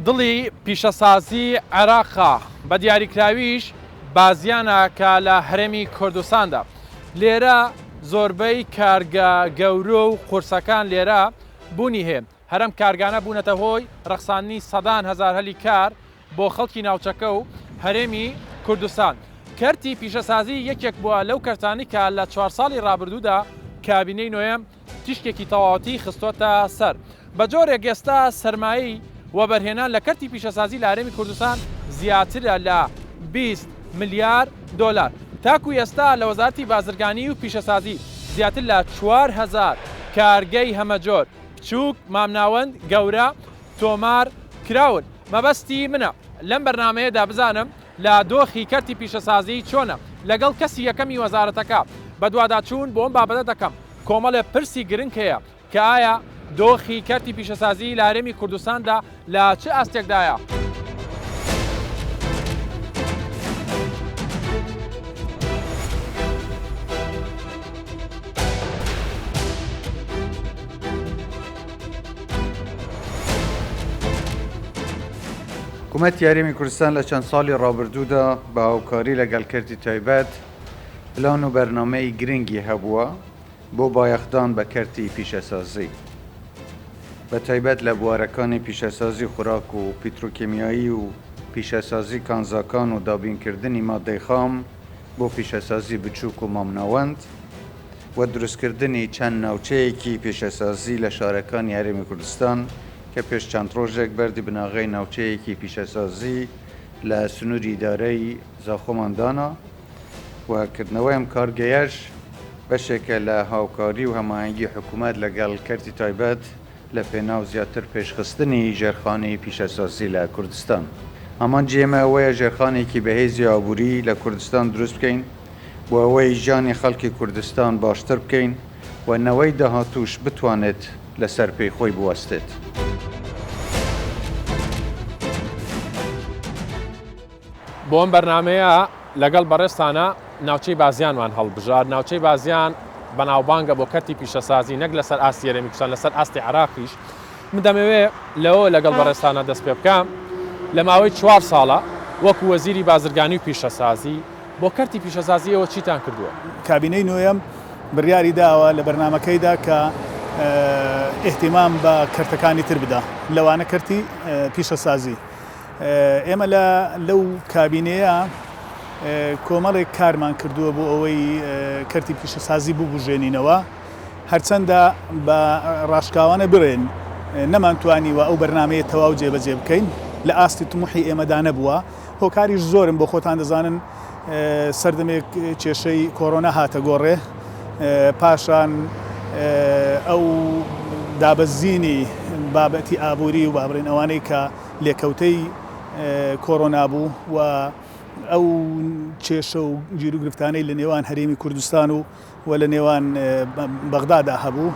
دڵی پیشەسازی عێراقا بە دیاریکراویش بازیانە کە لە هەرێمی کوردستاندا لێرە زۆربەی کارگە گەورە و قورسەکان لێرە بوونی هەیە. هەرم کارگانە بوونەتە هۆی ڕەخساندنی سەدان هەزار هەلی کار بۆ خەڵکی ناوچەکە و هەرێمی کوردستان. کەرتی پیشەسازی یەکێک بووە لەو کەرتانی کە لە 4 ساڵی ڕابردوودا کابینەی نوێم تیشکێکی تەواوەتی خستۆتە سەر. بە جۆرێک ئێستا سەرمایی وەبەرهێنان لە کەرتی پیشەسازی لە هەرێمی کوردستان زیاترە لە 20 ملیار دۆلار. تاکو ئێستا لە وەزارەتی بازرگانی و پیشەسازی زیاتر لە 4000 کارگەی هەمەجۆر بچووک مامناوەند گەورە تۆمار کراون. مەبەستی منە لەم بەرنامەیەدا بزانم لە دۆخی کەرتی پیشەسازی چۆنە لەگەڵ کەسی یەکەمی وەزارەتەکە بە دوواداچوون بۆ ئەم بابەتە دەکەم. کۆمەڵێ پرسی گرنگ هەیە کە ئایا دۆخی کەرتی پیشەسازی لە هەرێمی کوردستاندا لە چه ئاستێکدایە؟ حکوومەتی هەرێمی کوردستان لە چەند ساڵی ڕابردوودا بە هاوکاری لەگەڵ کەرتی تایبەت پلان و بەرنامەی گرنگی هەبووە بۆ بایەخدان بە کەرتی پیشەسازی بە تایبەت لە بوارەکانی پیشەسازی خوراک و پیترۆکیمیایی و پیشەسازی کانزاکان و دابینکردنی مادەی خام بۆ پیشەسازی بچووک و مامناوەند و دروستکردنی چەند ناوچەیەکی پیشەسازی لە شارەکانی هەرێمی کوردستان کە پێش چەند ڕۆژێک بەردی بناغی ناوچەیەکی پیشەسازی لە سنووری ئیدارەی زاخۆماندانا و کردنەوەی ئەم کارگەیەش بەشێکە لە هاوکاری و هەماهەنگی حکوومەت لەگەڵ کەرتی تایبەت لە پێناو زیاتر پێشخستنی ژێرخانەی پیشەسازی لە کوردستان. ئەمان جێمە ئەوەیە ژێرخانێکی بەهێزی ئابووری لە کوردستان دروست بکەین بۆ ئەوەی ژیانی خەڵکی کوردستان باشتر بکەین و نەوەی داهاتووش بتوانێت لەسەر پێی خۆی بوەستێت. بۆ ئەم بەرنامەیە لەگەڵ بەڕێستانە ناوچەی بازیانوان هەڵبژار. ناوچەی بازیان بەناوبانگە بۆ کەرتی پیشەسازی نەک لەسەر ئاستی هەرێمی کوردستان لەسەر ئاستی عێراقیش. من دەمەوێت لەوە لەگەڵ بەڕێستانە دەست پێ بکەم لە ماوەی 4 ساڵە وەکو وەزیری بازرگانی و پیشەسازی بۆ کەرتی پیشەسازی ئەوە چیتان کردووە؟ کابینەی نوێم بڕیاری داوە لە بەرنامەکەیدا کە ئێحتیمام بە کەرتەکانی تر بدا لەوانە کەرتی پیشەسازی. ئێمە لەو کابینەیە کۆمەڵێک کارمان کردووە بۆ ئەوەی کەرتی پیشەسازی ببوژێنینەوە هەرچەندە بە ڕاشکاوانە بڕێن نەمانتوانیوە ئەو بەرنامەیە تەواو جێبەجێ بکەین لە ئاستی تموحی ئێمەدا نەبووە. هۆکاریش زۆرم بۆ خۆتان دەزانن سەردەمێک کێشەی کۆرۆنا هاتە گۆڕێ پاشان ئەو دابەزینی بابەتی ئابووری و بابڕین ئەوانەی کە لێکەوتەی کۆرۆنا بوو و ئەو کێشە و گیر و گرفتانەی لە نێوان هەرێمی کوردستان و لە نێوان بەغدادا هەبوو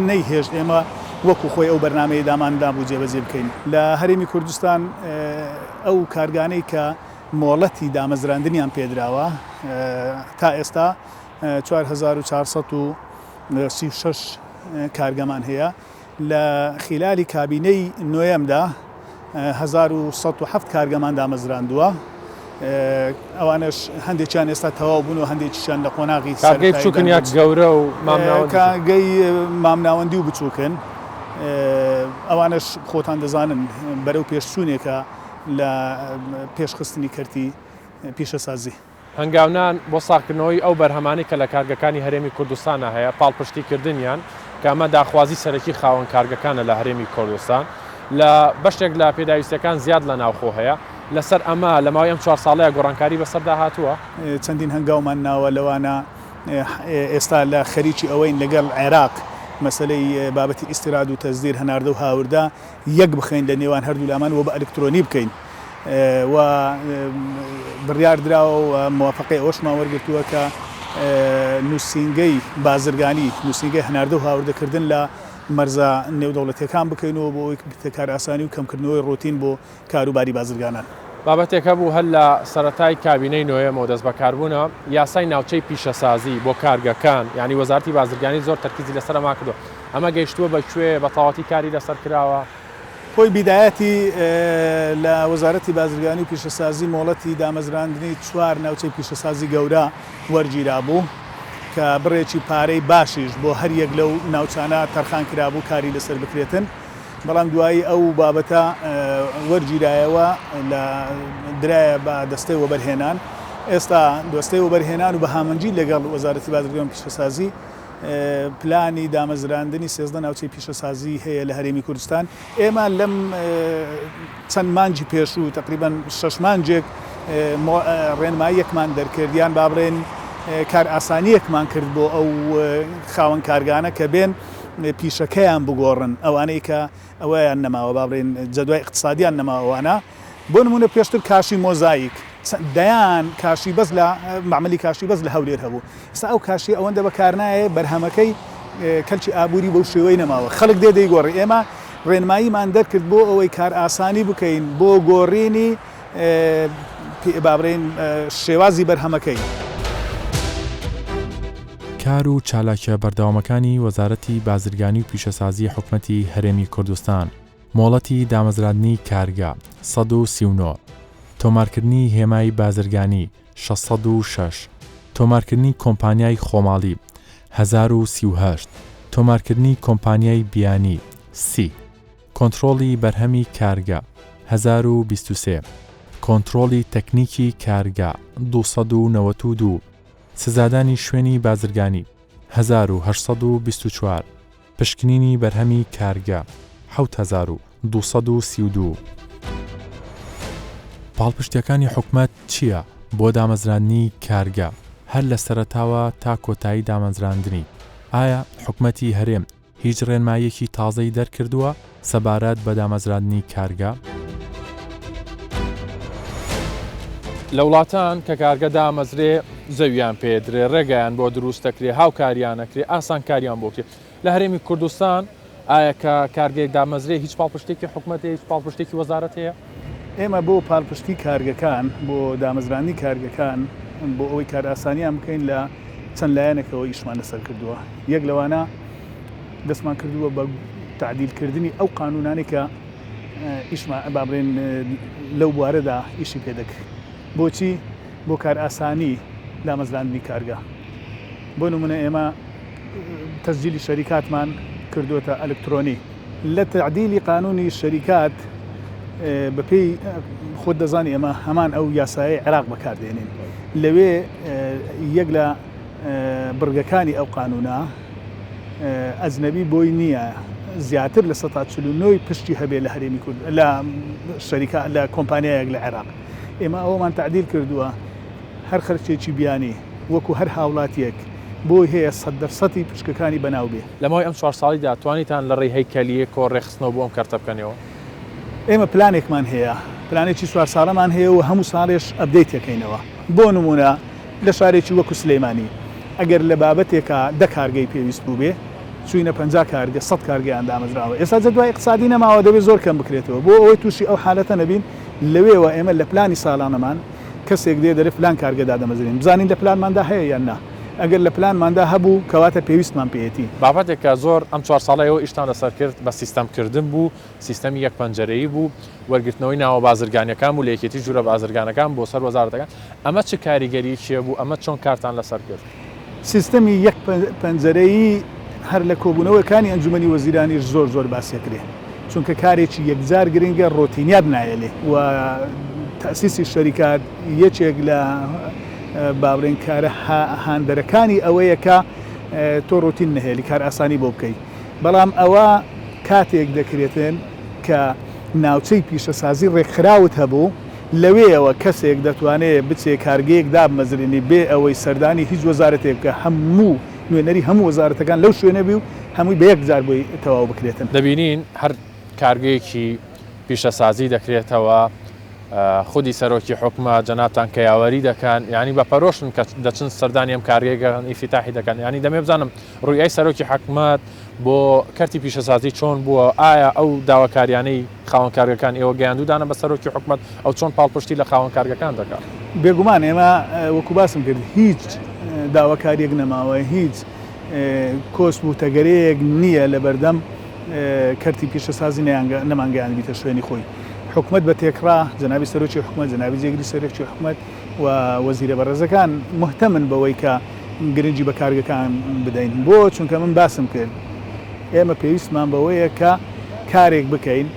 نەیهێش ئێمە وەکو خۆی ئەو بەرنامەیە داماندا بوو جێبەجێ بکەین. لە هەرێمی کوردستان ئەو کارگانەی کە مۆڵەتی دامەزراندنیان پێدراوە تا ئێستا 4436 کارگەمان هەیە. لە خلالی کابینەی نوێمدا 1107 کارگەمان دامەزراندووە. ئەوانش هەندێکیان ئێستا تەواو بوون و هەندێکیشان لە قۆناغی کارگەی بچووکن یا گەورە و کارگەی مامناوەندی و بچووکن. ئەوانش خۆتان دەزانن بەرەو پێشچوونێکە لە پێشخستنی کەرتی پیشەسازی. هەنگاونان بۆ ساڵکردنەوەی ئەو بەرهەمانی کە لە کارگەکانی هەرێمی کوردستانە هەیە پاڵپشتیکردنیان کە ئەمە داخوازی سەرەکی خاوەن کارگەکانە لە هەرێمی کوردستان لە بەشێک لە پێداویستەکان زیاد لە ناوخۆ هەیە. لەسەر ئەمە لە ماوەی ئەم 4 ساڵەیە گۆڕانکاری بەسەردا هاتووە. چەندین هەنگاومان ناوە لەوانە ئێستا لە خەریکی ئەوەین لەگەڵ عێراق مەسەلەی بابەتی ئیستیراد و تەزدیر هەناردە و هاوردا یەک بخەین لە نێوان هەردوو لامان و بە ئەلکترۆنی بکەین و بڕیاردراوە و موافقەی ئەوەشمان وەرگرتووە کە نووسینگەی بازرگانی نووسینگەی هەناردە و هاوردەکردن لە مەرزە نێودەوڵەتیەکان بکەینەوە بۆ کار ئاسانی و کەمکردنەوەی ڕۆتین بۆ کاروباری بازرگانان. بابەتێکە بوو هەل لە سەرەتای کابینەی نوێمەوە دەست بەکاربوونە یاسای ناوچەی پیشەسازی بۆ کارگەکان یعنی وەزارەتی بازرگانی زۆر تەرکیزی لەسەر ئەما کردووە. ئەمە گەیشتووە بەکوێ بە تەواوەتی کاری لەسەر کراوە؟ خۆی بیدایەتی لە وەزارەتی بازرگانی و پیشەسازی مۆڵەتی دامەزراندنی 4 ناوچەی پیشەسازی گەورە وەرگیرا بوو کە بڕێکی پارەی باشیش بۆ هەر یەک لەو ناوچانە تەرخان کرابوو کاری لەسەر بکرێتن بەڵام دوایی ئەو بابەتە وەرگیرایەوە لە درایە بە دەستەی وەبەرهێنان ئێستا دەستەی وەبەرهێنان و بە هامەنجی لەگەڵ وەزارەتی بازرگانی و پیشەسازی پلانی دامەزراندنی 13 ناوچەی پیشەسازی هەیە لە هەرێمی کوردستان ئێمە لەم چەند مانجی پێشوو تقریباً 6 مانجێک ڕێنماییەکمان دەرکردیان بابڕێن کار ئاسانیەکمان کرد بۆ ئەو خاوەن کارگانە کە بێن پیشەکەیان بگۆڕن ئەوانەی کە ئەوەیان نەماوە بابڕێن جەدوای اقتصادیان نەماوانە بۆ نمونە پێشتر کاشی مۆزاییک دەیان کاشی بەس لە معمەلی کاشی بەس لە هەولێر هەبوو ئێستا ئەو کاشی ئەوەندە بەکارنایە بەرهەمەکەی کەلکی ئابووری بەو شێوەی نەماوە خەڵک دەیگۆڕی ئێمە ڕێنماییمان دەرکرد بۆ ئەوەی کار ئاسانی بکەین بۆ گۆڕینی بابڕێن شێوازی بەرهەمەکەی. کار و چالاکیە بەردەوامەکانی وەزارەتی بازرگانی و پیشەسازی حکومەتی هەرێمی کوردستان مۆڵەتی دامەزراندنی کارگا 139 تۆمارکردنی هێمای بازرگانی 606 تۆمارکردنی کۆمپانیای خۆماڵی 1038 تۆمارکردنی کۆمپانیای بیانی 30 کۆنتڕۆڵی بەرهەمی کارگا 1023 کۆنتڕۆڵی تەکنیکی کارگا 292 سزادانی شوێنی بازرگانی 1824 پشکنینی بەرهەمی کارگا 7232 پاڵپشتیەکانی حکومەت چییە بۆ دامەزراندنی کارگا هەر لە سەرەتاوە تا کۆتایی دامەزراندنی ئایا حکومەتی هەرێم هیچ ڕێنماییەکی تازەی دەرکردووە سەبارەت بە دامەزراندنی کارگا؟ لە وڵاتان کە کارگە دامەزرێ زەویان پێدرێ ڕێگەیان بۆ دروستەکرێ هاوکاریانەکرێ ئاسانکاریان بۆ کرێ لە هەرێمی کوردستان ئایا کە کارگەیەک دامەزرێ هیچ پاڵپشتێکی حکومەت هیچ پاڵپشتێکی وەزارەت هەیە؟ ئێمە بۆ پاڵپشتی کارگەکان بۆ دامەزرانی کارگەکان بۆ ئەوەی کار ئاسانیان بکەین لە چەند لایەنێکەوە ئیشمان لەسەر کردووە یەک لەوانە دەستمان کردووە بە تعدیلکردنی ئەو قانونانی کە ئیشمان بابرێن لەو بوارەدا ئیشی پێدەکرد بۆچی بۆ کار ئاسانی دامەزراندنی کارگە بۆ نمونە ئێمە تەسجیلی شەریکاتمان کردوتە ئەلکترۆنی لە تعدیلی قانونی شەریکات بەپێی خۆت دەزانی ئێمە هەمان ئەو یاسایی عێراق بەکاردێنین لەوێ یەک لە بڕگەکانی ئەو قانونە ئەزنەبی بۆی نییە زیاتر لە 149 پشتی هەبێ لە هەرێمی کورد لە شەریکا لە کۆمپانیایەک لە عێراق ئێمە ئەومان تعدیل کردووە هەر خەرچێکی بیانی وەکو هەر هاوڵاتیەک بۆی هەیە 100% پشکەکانی بەناو بێ لەماوەی ئەم 4 ساڵیدا توانیتان لە ڕێی هەیکەلیەک و ڕێخستنەوە بۆ ئەم کارتە بکەنەوە؟ ئێمە پلانێکمان هەیە پلانێکی 4 ساڵەمان هەیە و هەموو ساڵێش ئەپدەیتەکەینەوە بۆ نمونە لە شارێکی وەکو سلەیمانی ئەگەر لە بابەتێکە 10 کارگەی پێویست بوو بێ چوینە 50 کارگە 100 کارگەیان دامەزراوە ئێستا جەدوای اقتصادی نەماوە دەبێت زۆر کەم بکرێتەوە بۆ ئەوەی تووشی ئەو حالەتە نەبین لەوێەوە ئێمە لە پلانی ساڵانەمان کەسێک دێ دەرێ فلان کارگەدا دەمەزرین بزانین لە پلانماندا هەیە یان نا ئەگەر لە پلانماندا هەبوو کەواتە پێویستمان پێێتی بابەتێکە زۆر ئەم 4 ساڵەیەوە ئیشتان لەسەر کرد بە سیستەمکردن بوو سیستەمی یەک پەنجەرەیی بوو وەرگرتنەوەی ناوە بازرگانیەکان و لە یەکێتی ژوورە بازرگانەکان بۆ سەر وەزارەتەکان ئەمە چه کاریگەری چیە بوو ئەمە چۆن کارتان لەسەر کرد سیستەمی یەک پەنجەرەیی هەر لە کۆبوونەوەکانی ئەنجومەنی وەزیرانیش زۆر باسیەکرێ چونکە کارێکی یەکجار گرنگە ڕۆتینیات نایەلێ و تەسیسی شەریکات یەکێک لە بابرێن کارە هاندەرەکانی ئەوەیە کە تۆ ڕۆتین نهێلی کار ئاسانی بۆ بکەیت بەڵام ئەوە کاتێک دەکرێتن کە ناوچەی پیشەسازی ڕێکخراوت هەبوو لەوێەوە کەسێک دەتوانێت بچێ کارگەیەک دابمەزرێنی بێ ئەوەی سەردانی هیچ وەزارەتێک کە هەموو نوێنەری هەموو وەزارەتەکان لەو شوێنە بی و هەمووی بە یەکجار بۆی تەواو بکرێتن دەبینین هەر کارگەیەکی پیشەسازی دەکرێتەوە خودی سەرۆکی حکومە جەنابتان کە یاوەری دەکەن ینی بە پەرۆشن کە دەچن سەردانی ئەم کارگەیەکان ئیفتتاحی دەکەن ینی دەمێ بزانم ڕوویای سەرۆکی حکومەت بۆ کەرتی پیشەسازی چۆن بووە ئایا ئەو داواکاریانەی خاوەن کارگەکان ئێوە گەیاندودانە بە سەرۆکی حکومەت ئەو چۆن پاڵپشتی لە خاوەن کارگەکان دەکات بێگومان ئێمە وەکو باسم کرد هیچ داواکاریەک نەماوە هیچ کۆسب و تەگەرەیەک نییە لە بەردەم کەرتی پیشەسازی نەمانگەیان بیتە شوێنی خۆی حکومت بە تێکرا جەنابی سەرۆکی حکومت جەنابی جێگری سەرۆکی حکومت و وەزیرە بەڕێزەکان محتەمن بەوەی کە گرنگی بە کارگەکان بدەین بۆ چونکە من باسم کرد ئێمە پێویستمان بەوەیە کە کارێک بکەین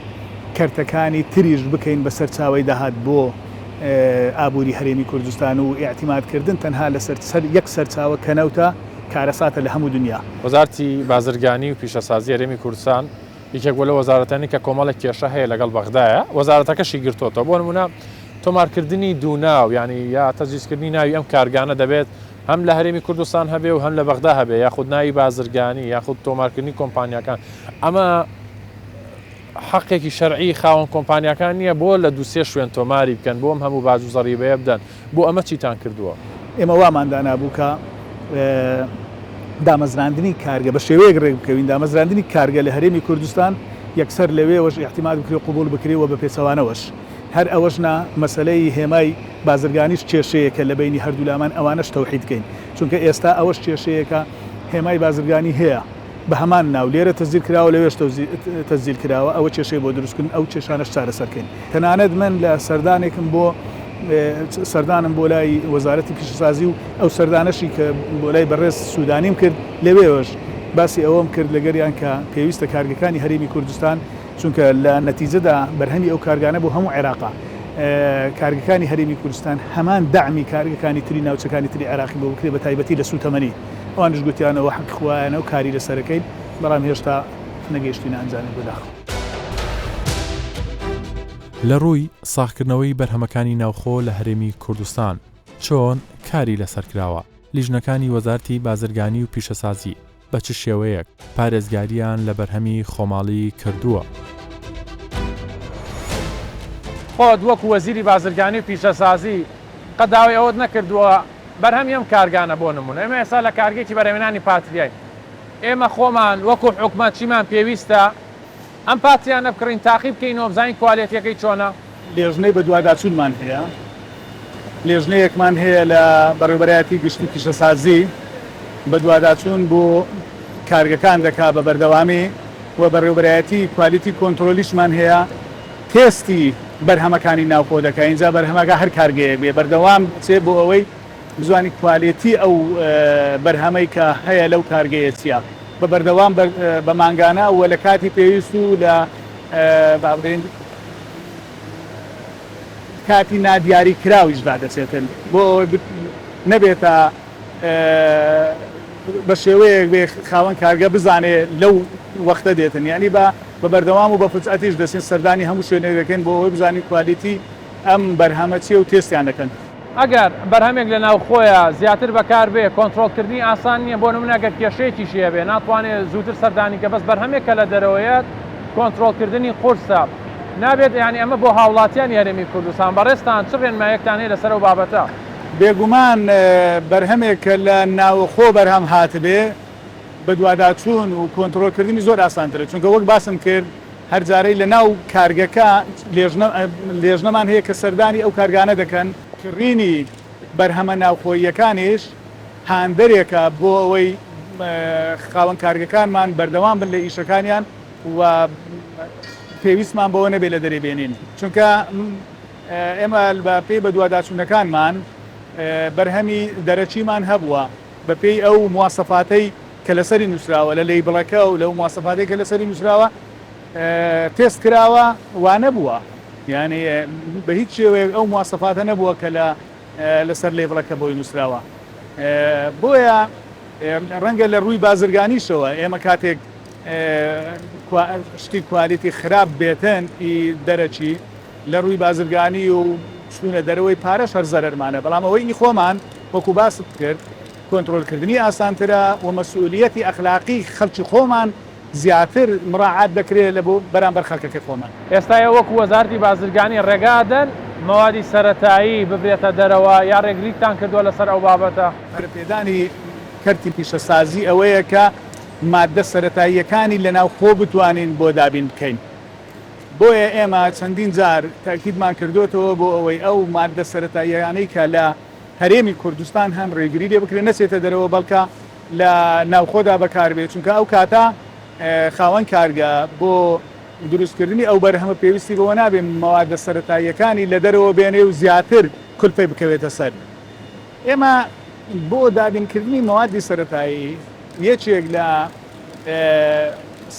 کەرتەکانی تریش بکەین بە سەرچاوی داهات بۆ ئابووری هەرێمی کوردستان و ئاعتیمادکردن تەنها لەسەر یەک سەرچاوە کەنەوتە کارەساتە لە هەموو دنیا. وەزارتی بازرگانی و پیشەسازی هەرێمی کوردستان یەکێک بۆ لە وەزارەتانی کە کۆمەڵێک کێشە هەیە لەگەڵ بەغدایە وەزارەتەکەشی گرتوتەوە بۆ نمونە تۆمارکردنی دووناو ینی یا تەجیزکردنی ناوی ئەم کارگانە دەبێت هەم لە هەرێمی کوردستان هەبێ و هەم لە بەغدا هەبێ یاخود ناوی بازرگانی یاخود تۆمارکردنی کۆمپانیەکان ئەمە حقێکی شەرعی خاوەن کۆمپانیەکان نییە بۆ لە دووسێ شوێن تۆماری بکەن بۆم هەموو باج و زەڕیبەیە بدەن بۆ ئەمە چیتان کردووە؟ ئێمە واماندا نابوو کە دامەزراندنی کارگە بە شێوەیەک ڕێک بکەوین دامەزراندنی کارگە لە هەرێمی کوردستان یەکسەر لەوێوەش احتیمال بکرێ قبول بکرێەوە بە پێچەوانەوەش هەر ئەوەشنا مەسلەی هێمای بازرگانیش کێشەیەکە لە بینی هەردوو لامان ئەوانش تەوحید بکەین چونکە ئێستا ئەوەش کێشەیەکە هێمای بازرگانی هەیە بە هەمان ناو لێرە تەزیل کراوە لەوێش تەزیل کراوە ئەوە کێشەی بۆ دروستکردن ئەو کێشانەش چارەسەرکەین تەنانەت من لە سەردانێکم بۆ سەردانم بۆ لای وەزارەتی پیشەسازی و ئەو سەردانەشی کە بۆ لای بەڕێز سوودانیم کرد لەوێوەش باسی ئەوەم کرد لەگەریان کە پێویستە کارگەکانی هەرێمی کوردستان چونکە لە نەتیجەدا بەرهەمی ئەو کارگانە بۆ هەموو عێراقا کارگەکانی هەرێمی کوردستان هەمان داعمی کارگەکانی تری ناوچەکانی تری عێراقی بۆ بکرێ بە تایبەتی لە سوتەمەنی ئەوانش گوتیانەوە حەق خوایانە و کاری لەسەرەکەین بەڵام هێشتا نەگەیشتینە ئەنجامی بەداخ. لە ڕووی ساختکردنەوەی بەرهەمەکانی ناوخۆ لە هەرێمی کوردستان چۆن کاری لەسەر کراوە لیژنەکانی وەزارتی بازرگانی و پیشەسازی بە چ شێوەیەک پارێزگاریان لە بەرهەمی خۆماڵی کردووە؟ خۆت وەکو وەزیری بازرگانی و پیشەسازی قەداوای ئەوت نەکردووە بەرهەمی ئەم کارگانە بۆ نمونە ئێمە ئێستا لە کارگێکی بەرهەمێنانی پاتریای ئێمە خۆمان وەکو حکومەت چیمان پێویستە ئەم پاتیانە بکڕین تاقیب بکەینەوە بزانین کوالێتیەکەی چۆنە لێژنەی بە دوواداچوونمان هەیە لێژنەیەکمان هەیە لە بەڕێوەبەرایەتی گشتی پیشەسازی بە دوواداچوون بۆ کارگەکان دەکا بە بەردەوامی و بەڕێوەبەرایەتی کوالیتی کۆنتترۆلیشمان هەیە تێستی بەرهەمەکانی ناوخۆ دەکە اینجا بەرهەمەکە هەر کارگەیەک بێ بەردەوام چێ بۆ ئەوەی بزوانی کوالیتی ئەو بەرهەمەی کە هەیە لەو کارگەیە چیە بە بەردەوام بە مانگانە و لە کاتی پێویست و لە کاتی نادیاری کراویشدا دەچێتن بۆ نەبێتە بە شێوەیەک بێ خاوەن کارگە بزانێ لەو وەختە دێتن یعنی بە بەردەوام و بە فچەتیش دەچین سەردانی هەموو شوێنێک دەکەن بۆ ئەوەی بزانین کوالیتی ئەم بەرهەمە چیە و تێستیان دەکەن. ئەگەر بەرهەمێک لە ناوخۆیە زیاتر بەکار بێ کۆنتترۆلکردنی ئاسان نییە بۆ نمونە گەر کێشەیەکی شیە بێ ناتوانێت زووتر سەردانی کە بەس بەرهەمێکە لە دەرەوەیەت کۆنتترۆلکردنی قورسە نابێت یعنی ئەمە بۆ هاوڵاتیانی هەرێمی کوردستان بەڕێستان چ ڕێنمایەکتان هەیە لەسەر و بابەتە؟ بێگومان بەرهەمێک کە لە ناوخۆ بەرهەم هاتبێ بە دوواداچوون و کۆنتترۆلکردنی زۆر ئاسانترە چونکە وەک باسم کرد هەر جارەی لە ناو کارگەکە لێژنەمان هەیە کە سەردانی ئەو کارگانە دەکەن کڕینی بەرهەمە ناوخۆییەکانیش هاندەرێکە بۆ ئەوەی خاوەن کارگەکانمان بەردەوام بن لە ئیشەکانیان و پێویستمان بەوە نەبێ لە دەرێ بێنین چونکە ئێمە بە پێی بە دوواداچوونەکانمان بەرهەمی دەرەچیمان هەبووە بە پێی ئەو مواسەفاتەی کە لەسەری نووسراوە لە لەیبڵەکە و لەو مواسەفاتەی کە لەسەری نووسراوە تێست کراوە وا نەبووە یعنی بە هیچ شێوەیە ئەو مواسەفاتە نەبووە کە لەسەر لێبڵەکە بۆی نووسراوە بۆیە ڕەنگە لە ڕووی بازرگانیشەوە ئێمە کاتێک شتی کوالیتی خراپ بێتن دەرەچی لە ڕووی بازرگانی و چونە دەرەوەی پارەش هەر زەرمانە بەڵام ئەوەی خۆمان وەکو باست کرد کۆنتترۆلکردنی ئاسانترە و مەسئولیەتی ئەخلاقی خەڵکی خۆمان زیاتر مراعات دەکرێت لە بۆ بەرامبەر خەڵکەکەی خۆمان. ئێستا وەکو وەزارتی بازرگانی ڕێگادەن مەوادی سەرەتایی ببرێتە دەرەوە یا ڕێگریتان کردووە لەسەر ئەو بابەتە؟ پێدانی کەرتی پیشەسازی ئەوەیە کە مادە سەرەتاییەکانی لەناو خۆ بتوانین بۆ دابین بکەین بۆیە ئێمە چەندین جار تاکیدمان کردوتەوە بۆ ئەوەی ئەو مادە سەرەتاییانەی کە لە هەرێمی کوردستان هەم ڕێگری لێ بکرێت نەچێتە دەرەوە بەڵکە لە ناوخۆدا بەکاربێت چونکە ئەو کاتە خاوەن کارگە بۆ دروستکردنی ئەو بەرهەمە پێویستی بەوە نابێ مەوادە سەرەتاییەکانی لە دەرەوە بێنێ و زیاتر کولپەی بکەوێتە سەر. ئێمە بۆ دابینکردنی مەوادی سەرەتایی یەکێک لە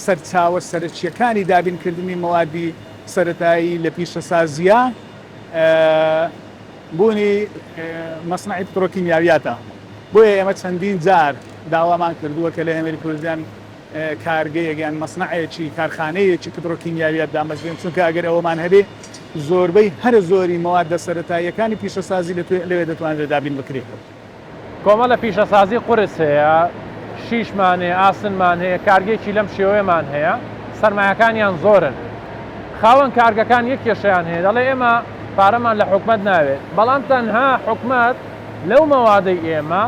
سەرچاوە سەرچیەکانی دابینکردنی مەوادی سەرەتایی لە پیشەسازیە بوونی مەسنەعی پترۆکیمیاویاتە. بۆیە ئێمە چەندین جار داوامان کردووە کە لە هێمەری کوردستان کارگەیەکیان مەسنەعەیەکی کارخانەیەکی پترۆکیمیاویات دامەزرێن، چونکە ئەگەر ئەوەمان هەبێ زۆربەی هەر زۆری مەوادە سەرەتاییەکانی پیشەسازی لەوێ دەتوانرێت دابین بکرێت. کۆمە لە پیشەسازی قورس هەیە، شیشمان هەیە، ئاسنمان هەیە، کارگێکی لەم شێوەیەمان هەیە، سەرمایەکانیان زۆرن. خاوەن کارگەکان یەک کێشەیان هەیە، دەڵێ ئێمە پارەمان لە حکومەت ناوێت، بەڵام تەنها حکومەت لەو مەوادەی ئێمە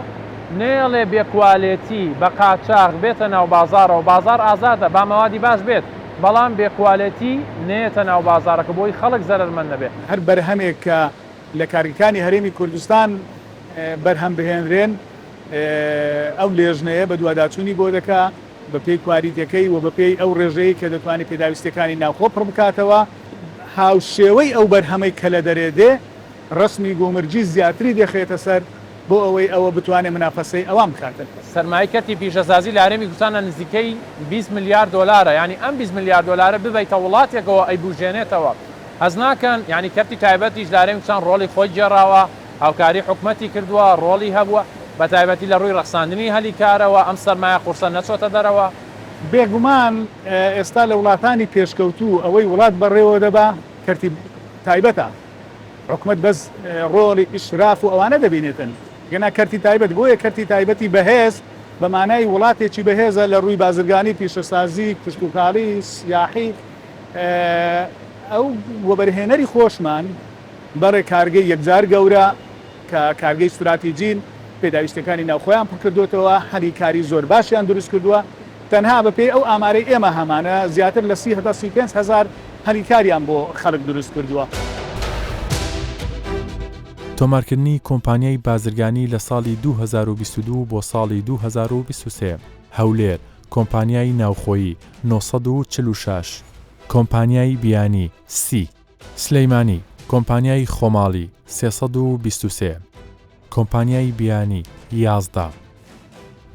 نێڵێ بێکوالێتی بە قاچاق بێتە ناو بازارەوە، بازار ئازادە با مەوادی باش بێت، بەڵام بێکوالێتی نێتە ناو بازارەکە بۆی خەڵک زەرمەند نەبێت. هەر بەرهەمێک کە لە کارگەکانی هەرێمی کوردستان بەرهەم بهێنرێن ئەو لێژنەیە بە دوواداچوونی بۆ دەکا بە پێی کواریتەکەی و بە پێی ئەو ڕێژەیە کە دەتوانێت پێداویستەکانی ناوخۆ پڕ بکاتەوە، هاوشێوەی ئەو بەرهەمەی کە لە دەرێدێ ڕسمی گۆمرجی زیاتری دەخێتە سەر بۆ ئەوەی ئەوە بتوانێت منافەسەی ئەوام بکاتن. سەرمایەکەتی پیشەسازی لە هەرێمی کوردستانە نزیکەی 20 میلیارد دلارە، ینی ئەم 20 میلیارد دلارە ببیتە وڵاتێکەوە ئەیبوژێنێتەوە. هەز ناکەن ینی کەرتی تایبەتیش لە هەرێمی کوردستان ڕۆڵی خۆی جێڕاوە، هاوکاری حکومەتی کردووە، ڕۆڵی هەبووە بە تایبەتی لە ڕووی ڕەخساندنی هەلی کارەوە، ئەم سەرمایە قورسە نەچۆتە دەرەوە. بێگومان ئێستا لە وڵاتانی پێشکەوتوو ئەوەی وڵات بەڕێوە دەبا کەرتی تایبەتە، حکومەت بەس ڕۆڵی ئیشراف و ئەوانە دەبینێتن، گەنا کەرتی تایبەت بۆیە کەرتی تایبەتی بەهێز بە مانای وڵاتێکی بەهێزە لە ڕووی بازرگانی، پیشەسازی، کشتوکاڵی، سیاحی. ئەو وەبەرهێنەری خۆشمان بەڕێ کارگەی یەکجار گەورە کە کارگەی استراتیجین پێداویستەکانی ناوخۆیان پڕکردوێتەوە، هەلی کاری زۆر باشیان دروست کردووە، تەنها بەپێی ئەو ئامارەی ئێمە هەمانە زیاتر لە 35,000 هەلیکاریان بۆ خەڵک دروست کردووە. تۆمارکردنی کۆمپانیای بازرگانی لە ساڵی 2022 بۆ ساڵی 2023 هەولێر کۆمپانیای ناوخۆیی 946 کۆمپانیای بیانی 30 سلەیمانی کۆمپانیای خۆماڵی 323 کۆمپانیای بیانی 11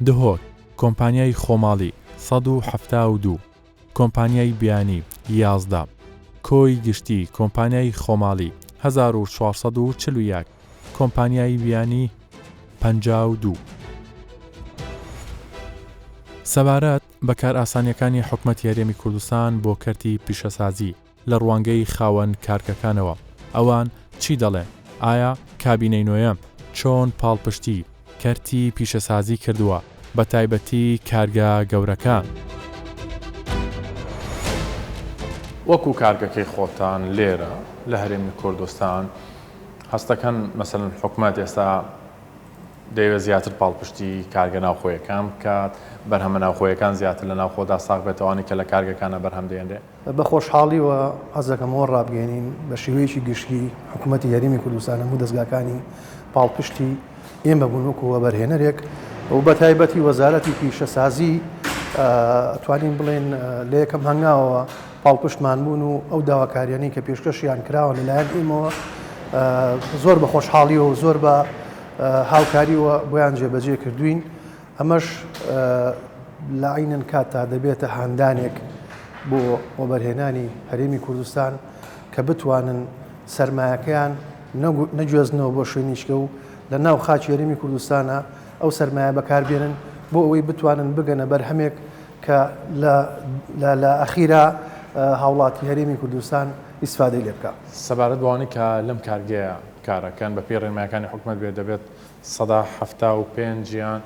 دهۆک کۆمپانیای خۆماڵی 172 کۆمپانیای بیانی 11 کۆی گشتی کۆمپانیای خۆماڵی 1441 کۆمپانیای بیانی 52 سەبارەت بەکار ئاسانیەکانی حکومەتی هەرێمی کوردستان بۆ کەرتی پیشەسازی لە ڕوانگەی خاوەن کارگەکانەوە ئەوان چی دەڵێن؟ ئایا کابینەی نوێیەم چۆن پاڵپشتی کەرتی پیشەسازی کردووە بە تایبەتی کارگە گەورەکان؟ وەکو کارگەکەی خۆتان لێرە لە هەرێمی کوردستان هەستەکەن مەسەلەن حکومەت ئێستا دەیوێت زیاتر پاڵپشتی کارگە ناوخۆیەکان بکات، بەرهەمە ناوخۆیەکان زیاتر لە ناوخۆدا ساغ بێتەوەوانی کە لە کارگەکانە بەرهەم دێنرێ. بە خۆشحاڵیەوە حەز دەکەمەوە ڕابگەێنین بە شێوەیەکی گشتی حکوومەتی هەرێمی کوردستان هەموو دەستگاکانی پاڵپشتی ئێمە بوون وەکو وەبەرهێنەرێک و بە تایبەتی وەزارەتی پیشەسازی ئەتوانین بڵێن لە یەکەم هەنگاوەوە پاڵپشتمان بوون و ئەو داواکاریانی کە پێشکەشیان کراوە لەلایەن ئێمەوە زۆر بە خۆشحاڵیەوە و زۆر بە هاوکاریەوە بۆیان جێبەجێ کردوین. ئەمەش لە عینەن کاتتا دەبێتە هاندانێک بۆ وەبەرهێنانی هەرێمی کوردستان کە بتوانن سەرمایەکەیان نەگوێزنەوە بۆ شوێنیشکە و لە ناو خاچی هەرێمی کوردستانە ئەو سەرمایە بەکاربێنن بۆ ئەوەی بتوانن بگەنە بەرهەمێک کە لە ئەخیرا هاوڵاتی هەرێمی کوردستان ئیسفادەی لێ بکات. سەبارەت بەوانی کە لەم کارگەیە کارەکەن بە پێی ڕێنمایەکانی حکومەت بێت دەبێت 175 گیان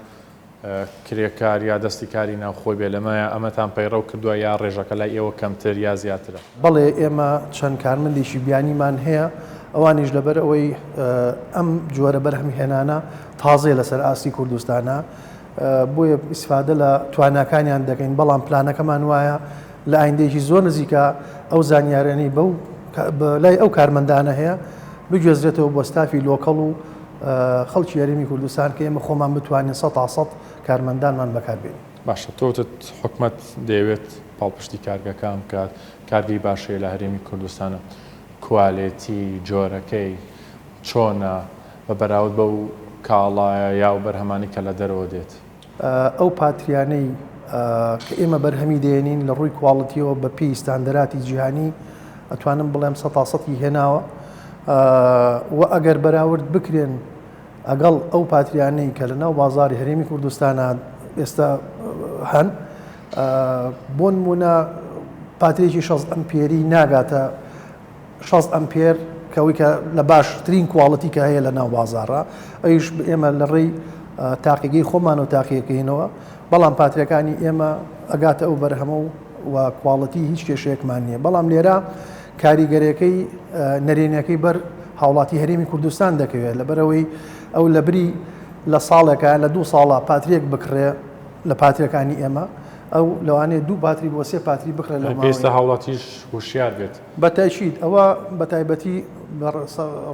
کرێکار یا دەستی کاری ناوخۆی بێ لەمایە ئەمەتان پەیڕەو کردووە یا ڕێژەکە لای ئێوە کەمتر یا زیاترە؟ بەڵێ ئێمە چەند کارمەندێکی بیانیمان هەیە ئەوانیش لەبەر ئەوەی ئەم جۆرە بەرهەمی هێنانە تازێ لەسەر ئاسی کوردستانە بۆیە ئیسفادە لە تواناکانیان دەکەین، بەڵام پلانەکەمان وایە لە ئایندێکی زۆر نزیکە ئەو زانیارانی لای ئەو کارمەندانە هەیە بگوێزرێتەوە بۆ ستافی لۆکەڵ و خەڵکی هەرێمی کوردستان کە ئێمە خۆمان بتوانین 100% کارمەندانمان بەکاربێنین. باشە تۆتت حکومەت دەیەوێت پاڵپشتی کارگەکان بکات کارگەی باشەیە لە هەرێمی کوردستانە کوالێتی جۆرەکەی چۆنە بە بەراورد بەو کاڵایە یا و بەرهەمانی کە لە دەرەوە دێت ئەو پاتریانەی کە ئێمە بەرهەمی دێنین لە ڕووی کوواڵەتیەوە بە پێی ستاندەراتی جیهانی ئەتوانم بڵێم 100% هێناوە و ئەگەر بەراورد بکرێن ئەگەڵ ئەو پاتریانەی کە لە ناو بازاری هەرێمی کوردستانە ئێستا هەن بۆ نمونە پاترێکی 6 ئەمپێری ناگاتە 6 ئەمپێر کەوەی کە لە باشترین کوواڵەتی کە هەیە لە ناو بازارڕە ئەویش ئێمە لە ڕێی تاقیگەی خۆمان و تاقیەکەینەوە بەڵام پاتریەکانی ئێمە ئەگاتە ئەو بەرهەمە و کوواڵەتی هیچ کێشەیەکمان نییە بەڵام لێرە کاریگەرەکەی نەرێنەکەی بەر هاوڵاتی هەرێمی کوردستان دەکەوێت لەبەرەوەی ئەو لە بری لە ساڵێکە لە 2 ساڵە پاترێک بکڕێ لە پاتریەکانی ئێمە ئەو لەوانەیە 2 پاتری بۆ 3 پاتری بکڕێت لە پێویستە هاوڵاتیش هوشیار بێت بەتایشید ئەوە بە تایبەتی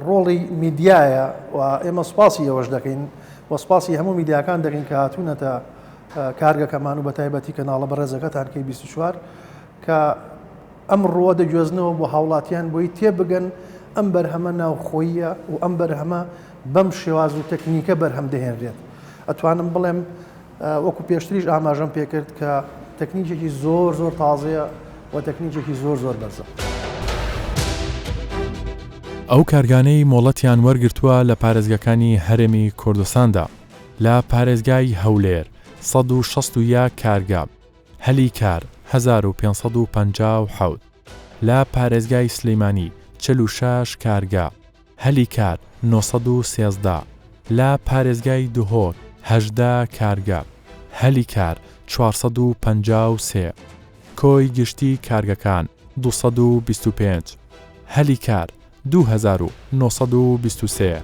ڕۆڵی میدیایە و ئێمە سوپاسی ئەوەش دەکەین و سوپاسی هەموو میدیاکان دەکەین کە هاتوونەتە کارگەکەمان و بە تایبەتی کەناڵە بەڕێزەکەتان کەی 24 کە ئەم ڕۆوە دەگوێزنەوە بۆ هاوڵاتیان بۆی تێبگەن ئەم بەرهەمە ناوخۆییە و ئەم بەرهەمە بەم شێواز و تەکنیکە بەرهەم دەهێنرێت ئەتوانم بڵێم وەکو پێشتریش ئاماژەم پێکرد کە تەکنیکێکی زۆر زۆر تازەیە و تەکنیکێکی زۆر زۆر بەرزە ئەو کارگانەی مۆڵەتیان وەرگرتووە لە پارێزگەکانی هەرێمی کوردستاندا لە پارێزگای هەولێر 161 کارگا هەلی کار 1557 لە پارێزگای سلەیمانی 46 کارگا هەلی کار 913 لە پارێزگای دهۆک 18 کارگا هەلی کار 453 کۆی گشتی کارگەکان 225 هەلی کار 2923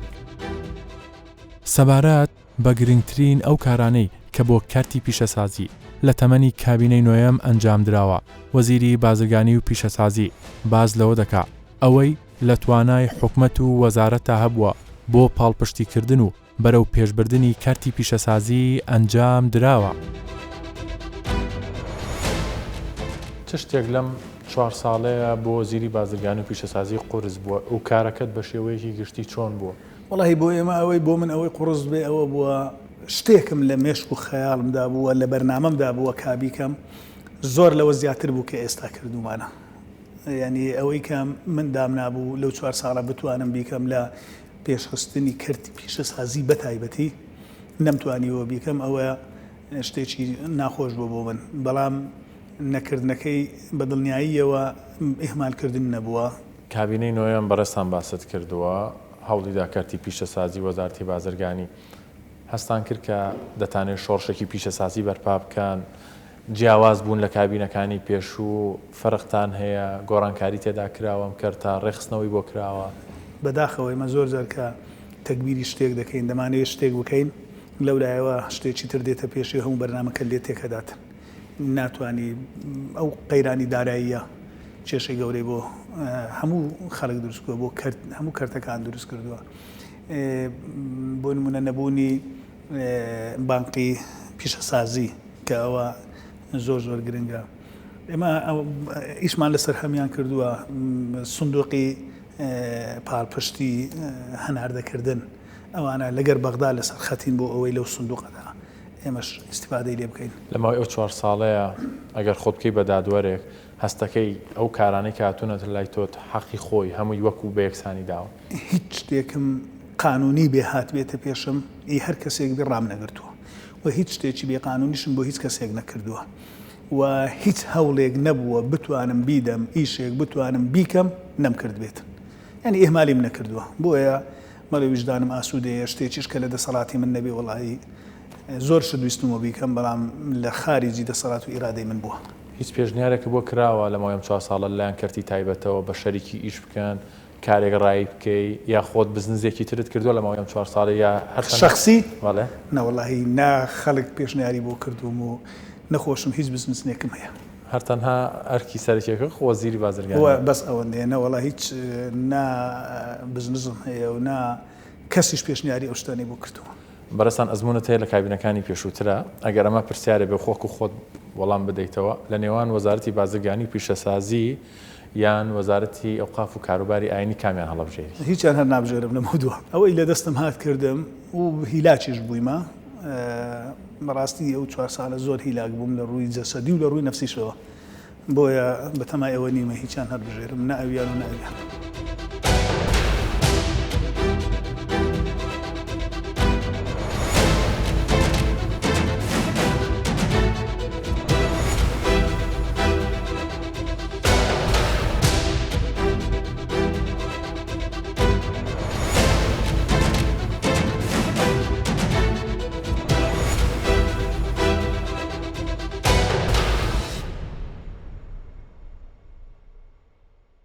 سەبارەت بە گرنگترین ئەو کارانەی کە بۆ کارتی پیشەسازی لە تەمەنی کابینەی نوێیەم ئەنجام درراوە وەزیری بازرگانی و پیشەسازی باز لەوە دەکا ئەوەی لە توانای حکومەت و وەزارەتە هەبووە بۆ پاڵپشتیکردن و بەرەو پێشبردننی کارتی پیشەسازی ئەنجام دراوە چ شتێک لەم 4 ساڵەیە بۆ وەزیری بازرگانی و پیشەسازی قورس بووە و کارەکەت بە شێوەیەکی گشتی چۆن بووە وڵی بۆ ئێمە ئەوەی بۆ من ئەوەی قورس بێ ئەوە بووە شتێکم لە مێشک و خەیاڵمدا بووە لە بەرنامەمدا بووە کابیکەم زۆر لەوە زیاتر بوو کە ئێستا کردومانە ینی ئەوەی کە من دام نابوو لەو 4 ساڵە بتوانم بیکەم لە پێشخستنی کارتی پیشەسازی بە تایبەتی نەمتوانیەوە بیکەم ئەوە شتێکی ناخۆش بوو بۆ من بەڵام نەکردنەکەی بە دڵنیاییەوە ئیهمالکردن نەبووە کابینەی نوێیان بەڕێستان باست کردووە هەوڵیدا کارتی پیشەسازی وەزارەتی بازرگانی هەستان کرد کە دەتانێت شۆڕشێکی پیشەسازی بەرپا بکەن جیاواز بوون لە کابینەکانی پێشوو فەرقتان هەیە گۆڕانکاری تێدا کراوەم کرد تا ڕێخستنەوەی بۆ کراوە بەداخەوەی مە زۆر جار کە تەکبیری شتێک دەکەین دەمانەیە شتێک بکەین لەولایەوە شتێکی تر دێتە پێشی هەموو بەرنامەکە لێ تێکەداتن ناتوانانی ئەو قەیرانی داراییە کێشەی گەورەی بۆ هەموو خەڵک دروست کردووە بۆ هەموو کەرتەکان دروست کردووە بۆ نمونە نەبوونی بانقی پیشەسازی کە ئەوە زۆر زۆر گرنگە ئێمە ئیشمان لەسەر هەمیان کردووە سندوقی پاڵپشتی هەناردەکردن ئەوانە لەگەر بەغدا لەسەر خەتین بۆ ئەوەی لەو سندوقەدا ئێمەش ئیستیفادەی لێ بکەین لەماوەی ئەو 4 ساڵەیە ئەگەر خۆ بکەی بە دادوەرێک هەستەکەی ئەو کارانەی کە هاتوونەتە لای تۆت حەقی خۆی هەمووی وەکو بە یەکسانی داوە هیچ شتێکم قانونی بێ هات بێتە پێشم هەر کەسێک بێ ڕام نەگرتووە و هیچ شتێکی بێ قانونیشم بۆ هیچ کەسێک نەکردووە و هیچ هەوڵێک نەبووە بتوانم بیدەم ئیشێک بتوانم بیکەم نەمکرد بێت یعنی ئێهمالیم نەکردووە بۆیە مەڵێ وجدانم ئاسوودەیە شتێکیش کە لە دەسەڵاتی من نەبێ وەڵاهی زۆر شت ویستمەوە بیکەم بەڵام لە خارجی دەسەڵات و ئیرادەی من بووە هیچ پێشنیارێکە بۆ کراوە لە ماوەی 4 ساڵە لایەن کەرتی تایبەتەوە بە شەریکی ئیش بکەن کارێک ڕای بکەی یا خۆت بزنزێکی ترت کردووە لە ماوەی 4 ساڵە یا هەر شخصی وەڵێ نەوەڵاهی نا خەڵک پێشنیاری بۆ کردوم و نەخۆشم هیچ بزنسنێکم هەیە هەر تەنها ئەرکی سەرکێکە وەزیری بازرگانی بەس ئەوەندەیە نەوەڵا هیچ نا بزنزم هەیە و نا کەسیش پێشنیاری ئەو شتانەی بۆ کردووە بەڕێستان ئەزمونت هەیە لە کابینەکانی پێشووترە ئەگەر ئەمە پرسیارە بێ خۆک و خۆت وەڵام بدەیتەوە لە نێوان وەزارەتی بازرگانی و پیشەسازی یان وەزارەتی ئەوقاف و کاروباری ئاینی کامیان هەڵەبژێری؟ هیچیان هەر نابژێرم لە موضوع ئەوەی لە دەستم هات کردم و هیلاکیش بوویمە بەڕاستی ئەو 4 ساڵە زۆر هیلاک بووم لە ڕووی جەسەدی و لە ڕووی نەفسیشەوە بۆیە بەتەمای ئەوە نیمە هیچیان هەر بژێرم نە ئەویان و نە ئەویان.